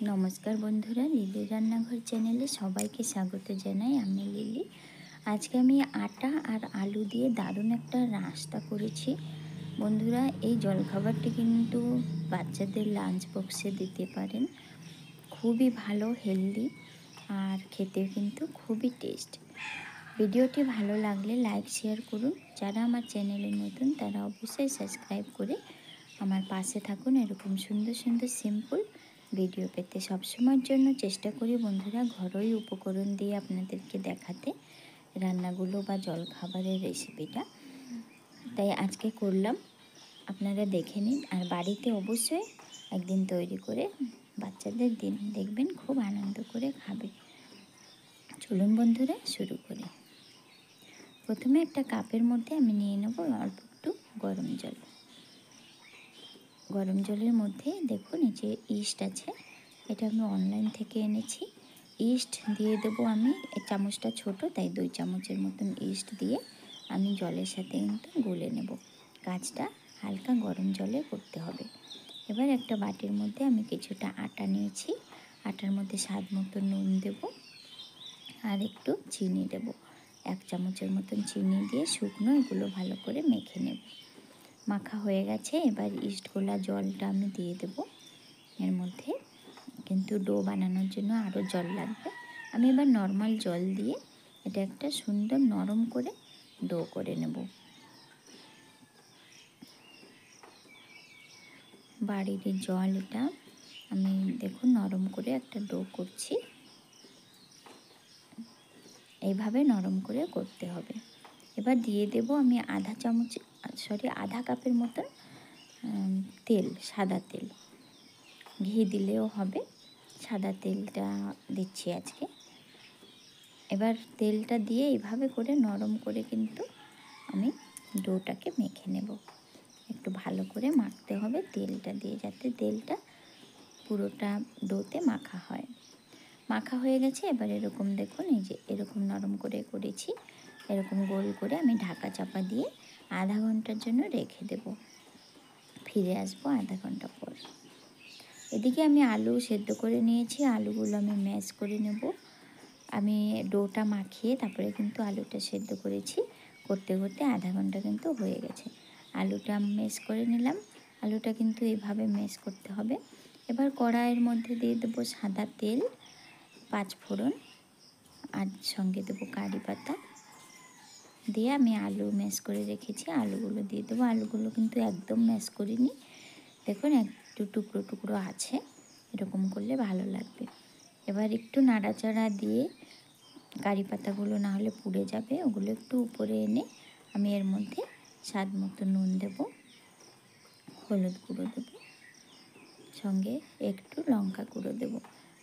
নমস্কার বন্ধুরা, লিলি রান্নাঘর চ্যানেলে সবাইকে স্বাগত জানাই। আমি লিলি। আজকে আমি আটা আর আলু দিয়ে দারুণ একটা নাস্তা করেছি। বন্ধুরা, এই জলখাবারটি কিন্তু বাচ্চাদের লাঞ্চ বক্সে দিতে পারেন। খুবই ভালো, হেলদি, আর খেতেও কিন্তু খুবই টেস্ট। ভিডিওটি ভালো লাগলে লাইক শেয়ার করুন। যারা আমার চ্যানেলে নতুন তারা অবশ্যই সাবস্ক্রাইব করে আমার পাশে থাকুন। এরকম সুন্দর সুন্দর সিম্পল ভিডিও পেতে সবসময়ের জন্য চেষ্টা করি বন্ধুরা ঘরোয়া উপকরণ দিয়ে আপনাদেরকে দেখাতে রান্নাগুলো বা জলখাবারের রেসিপিটা। তাই আজকে করলাম, আপনারা দেখে নিন। আর বাড়িতে অবশ্যই একদিন তৈরি করে বাচ্চাদের দিন, দেখবেন খুব আনন্দ করে খাবে। চলুন বন্ধুরা শুরু করি। প্রথমে একটা কাপের মধ্যে আমি নিয়ে নেব অল্প একটু গরম জল। গরম জলের মধ্যে দেখুন এই যে ইস্ট আছে, এটা আমি অনলাইন থেকে এনেছি। ইস্ট দিয়ে দেবো আমি, এই চামচটা ছোট তাই 2 চামচের মতন ইস্ট দিয়ে আমি জলের সাথে কিন্তু গুলে নেব। কাজটা হালকা গরম জলে করতে হবে। এবার একটা বাটির মধ্যে আমি কিছুটা আটা নিয়েছি। আটার মধ্যে স্বাদ মতো নুন দেব আর একটু চিনি দেব। 1 চামচের মতন চিনি দিয়ে শুকনো এগুলো ভালো করে মেখে নেব। মাখা হয়ে গেছে। এবার ইস্ট গোলা জলটা আমি দিয়ে দেব এর মধ্যে। কিন্তু ডো বানানোর জন্য আরও জল লাগবে। আমি এবার নর্মাল জল দিয়ে এটা একটা সুন্দর নরম করে ডো করে নেব। বাড়ির জল এটা, আমি দেখুন নরম করে একটা ডো করছি। এইভাবে নরম করে করতে হবে। এবার দিয়ে দেব আমি আধা কাপের মতন তেল, সাদা তেল। ঘি দিলেও হবে, সাদা তেলটা দিচ্ছি আজকে। এবার তেলটা দিয়ে এইভাবে করে নরম করে কিন্তু আমি ডোটাকে মেখে নেব। একটু ভালো করে মাখতে হবে তেলটা দিয়ে, যাতে তেলটা পুরোটা ডোতে মাখা হয়। মাখা হয়ে গেছে। এবার এরকম দেখুন, এই যে এরকম নরম করে করেছি। এরকম গোল করে আমি ঢাকা চাপা দিয়ে আধা ঘন্টার জন্য রেখে দেব। ফিরে আসবো আধা ঘন্টা পর। এদিকে আমি আলু সেদ্ধ করে নিয়েছি। আলুগুলো আমি ম্যাশ করে নেব। আমি ডোটা মাখিয়ে তারপরে কিন্তু আলুটা সেদ্ধ করেছি। করতে করতে আধা ঘন্টা কিন্তু হয়ে গেছে। আলুটা ম্যাশ করে নিলাম। আলুটা কিন্তু এইভাবে ম্যাশ করতে হবে। এবার কড়াইয়ের মধ্যে দিয়ে দেবো সাদা তেল, 5 ফোড়ন, আর সঙ্গে দেবো কারি পাতা দিয়ে আমি আলু ম্যাশ করে রেখেছি আলুগুলো দিয়ে দেবো। আলুগুলো কিন্তু একদম ম্যাশ করিনি, দেখুন একটু টুকরো টুকরো আছে, এরকম করলে ভালো লাগবে। এবার একটু নাড়াচাড়া দিয়ে, কারি পাতাগুলো না হলে পুড়ে যাবে, ওগুলো একটু উপরে এনে আমি এর মধ্যে স্বাদ মতো নুন দেব, হলুদ গুঁড়ো দেবো, সঙ্গে একটু লঙ্কা গুঁড়ো দেবো।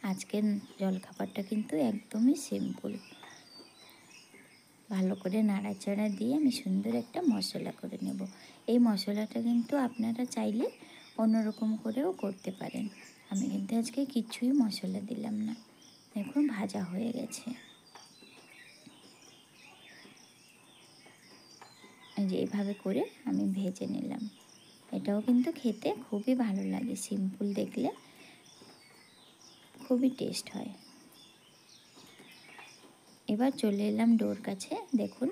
আজকের জলখাবারটা কিন্তু একদমই সিম্পল। ভালো করে নাড়াচাড়া দিয়ে আমি সুন্দর একটা মশলা করে নেব। এই মশলাটা কিন্তু আপনারা চাইলে অন্যরকম করেও করতে পারেন। আমি কিন্তু আজকে কিছুই মশলা দিলাম না। দেখুন ভাজা হয়ে গেছে। এই যে এইভাবে করে আমি ভেজে নিলাম। এটাও কিন্তু খেতে খুবই ভালো লাগে, সিম্পল দেখলে খুবই টেস্ট হয়। এবার চলে এলাম ডোর কাছে। দেখুন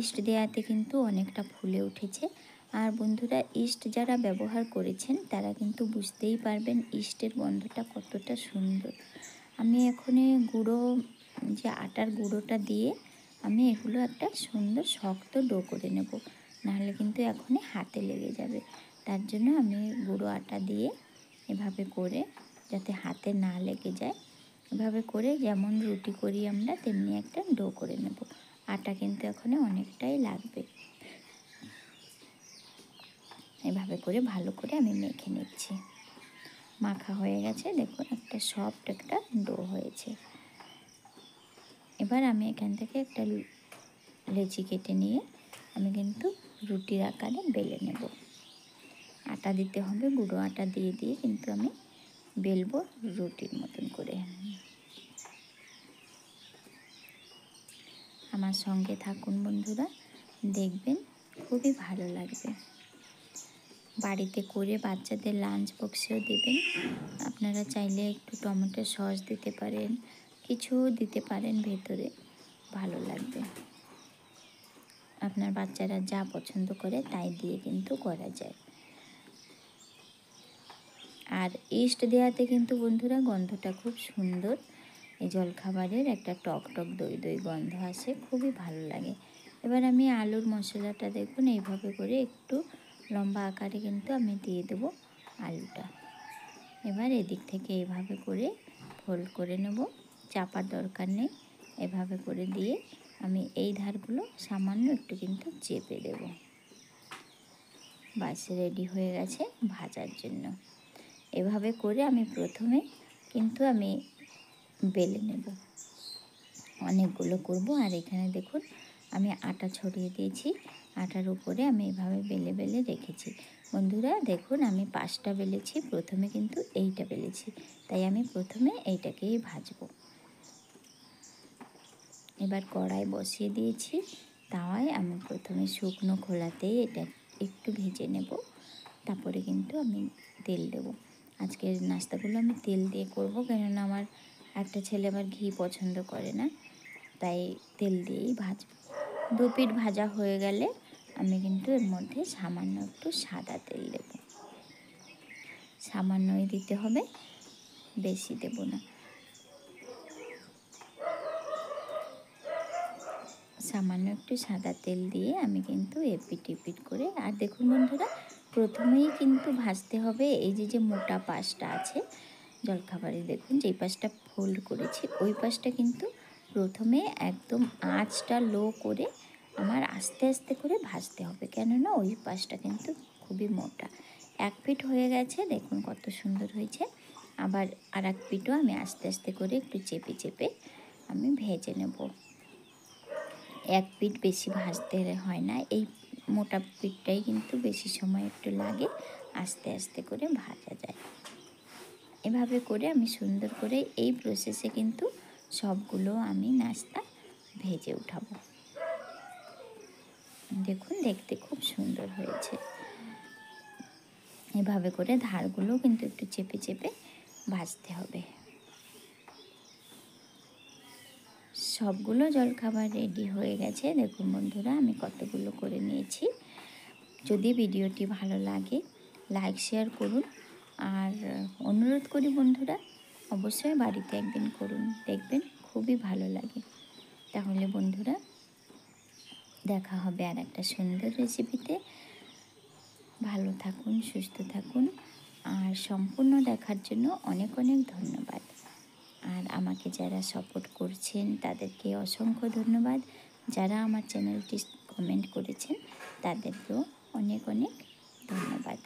ইস্ট দেওয়াতে কিন্তু অনেকটা ফুলে উঠেছে। আর বন্ধুরা, ইস্ট যারা ব্যবহার করেছেন তারা কিন্তু বুঝতেই পারবেন ইস্টের গন্ধটা কতটা সুন্দর। আমি এখানে গুঁড়ো, যে আটার গুঁড়োটা দিয়ে আমি এগুলো একটা সুন্দর শক্ত ডো করে নেব, নাহলে কিন্তু এখনই হাতে লেগে যাবে। তার জন্য আমি গুঁড়ো আটা দিয়ে এভাবে করে, যাতে হাতে না লেগে যায়, এভাবে করে যেমন রুটি করি আমরা তেমনি একটা ডো করে নেব। আটা কিন্তু এখানে অনেকটাই লাগবে। এভাবে করে ভালো করে আমি মেখে নিচ্ছি। মাখা হয়ে গেছে, দেখুন একটা সফট একটা ডো হয়েছে। এবার আমি এখান থেকে একটা লেচি কেটে নিয়ে আমি কিন্তু রুটির আকারে বেলে নেব। আটা দিতে হবে, গুঁড়ো আটা দিয়ে দিয়ে কিন্তু আমি বেলবো রুটির মতন করে। আমার সঙ্গে থাকুন বন্ধুরা, দেখবেন খুবই ভালো লাগবে। বাড়িতে করে বাচ্চাদের লাঞ্চ বক্সেও দেবেন। আপনারা চাইলে একটু টমেটো সস দিতে পারেন, কিছুও দিতে পারেন ভেতরে, ভালো লাগবে। আপনার বাচ্চারা যা পছন্দ করে তাই দিয়ে কিন্তু করা যায়। আর ইস্ট দেওয়াতে কিন্তু বন্ধুরা গন্ধটা খুব সুন্দর, এই জলখাবারের একটা টক টক দই দই গন্ধ আসে, খুবই ভালো লাগে। এবার আমি আলুর মশলাটা দেখুন এইভাবে করে একটু লম্বা আকারে কিন্তু আমি দিয়ে দেবো আলুটা। এবার এদিক থেকে এইভাবে করে ফোল্ড করে নেব, চাপার দরকার নেই। এভাবে করে দিয়ে আমি এই ধারগুলো সামান্য একটু কিন্তু চেপে দেব। বাস রেডি হয়ে গেছে ভাজার জন্য। এভাবে করে আমি প্রথমে কিন্তু আমি বেলে নেব, অনেকগুলো করব। আর এখানে দেখুন আমি আটা ছড়িয়ে দিয়েছি, আটার উপরে আমি এভাবে বেলে বেলে রেখেছি। বন্ধুরা দেখুন আমি 5টা বেলেছি, প্রথমে কিন্তু এইটা বেলেছি, তাই আমি প্রথমে এইটাকেই ভাজবো। এবার কড়াই বসিয়ে দিয়েছি, তাওয়ায় আমি প্রথমে শুকনো খোলাতেই এটা একটু ভেজে নেব, তারপরে কিন্তু আমি তেল দেব। আজকের নাস্তাগুলো আমি তেল দিয়ে করব, কেননা আমার একটা ছেলে আবার ঘি পছন্দ করে না, তাই তেল দিয়েই ভাজবো। 2 পিঠ ভাজা হয়ে গেলে আমি কিন্তু এর মধ্যে সামান্য একটু সাদা তেল দেব, সামান্যই দিতে হবে, বেশি দেব না। সামান্য একটু সাদা তেল দিয়ে আমি কিন্তু এপিট এপিট করে, আর দেখুন বন্ধুরা প্রথমেই কিন্তু ভাজতে হবে এই যে যে মোটা পাশটা আছে জলখাবারে, দেখুন যেই পাশটা ফোল্ড করেছি ওই পাশটা কিন্তু প্রথমে একদম আঁচটা লো করে আমার আস্তে আস্তে করে ভাজতে হবে, কেননা ওই পাশটা কিন্তু খুবই মোটা। 1 পিঠ হয়ে গেছে, দেখুন কত সুন্দর হয়েছে। আবার আর 1 পিঠও আমি আস্তে আস্তে করে একটু চেপে চেপে আমি ভেজে নেব। 1 পিঠ বেশি ভাজতে হয় না, এই মোটা পিঠটাই কিন্তু বেশি সময় একটু লাগে, আস্তে আস্তে করে ভাজা যায়। এভাবে করে আমি সুন্দর করে এই প্রসেসে কিন্তু সবগুলো আমি নাস্তা ভেজে উঠাবো। দেখুন দেখতে খুব সুন্দর হয়েছে। এভাবে করে ধারগুলো কিন্তু একটু চেপে চেপে ভাজতে হবে। সবগুলো জলখাবার রেডি হয়ে গেছে, দেখুন বন্ধুরা আমি কতগুলো করে নিয়েছি। যদি ভিডিওটি ভালো লাগে লাইক শেয়ার করুন, আর অনুরোধ করি বন্ধুরা অবশ্যই বাড়িতে একদিন করুন, দেখবেন খুবই ভালো লাগে। তাহলে বন্ধুরা দেখা হবে আর একটা সুন্দর রেসিপিতে। ভালো থাকুন, সুস্থ থাকুন, আর সম্পূর্ণ দেখার জন্য অনেক অনেক ধন্যবাদ। আর আমাকে যারা সাপোর্ট করছেন তাদেরকে অসংখ্য ধন্যবাদ। যারা আমার চ্যানেলটি কমেন্ট করেছেন তাদেরকেও অনেক অনেক ধন্যবাদ।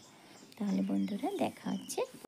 তাহলে বন্ধুরা দেখা হচ্ছে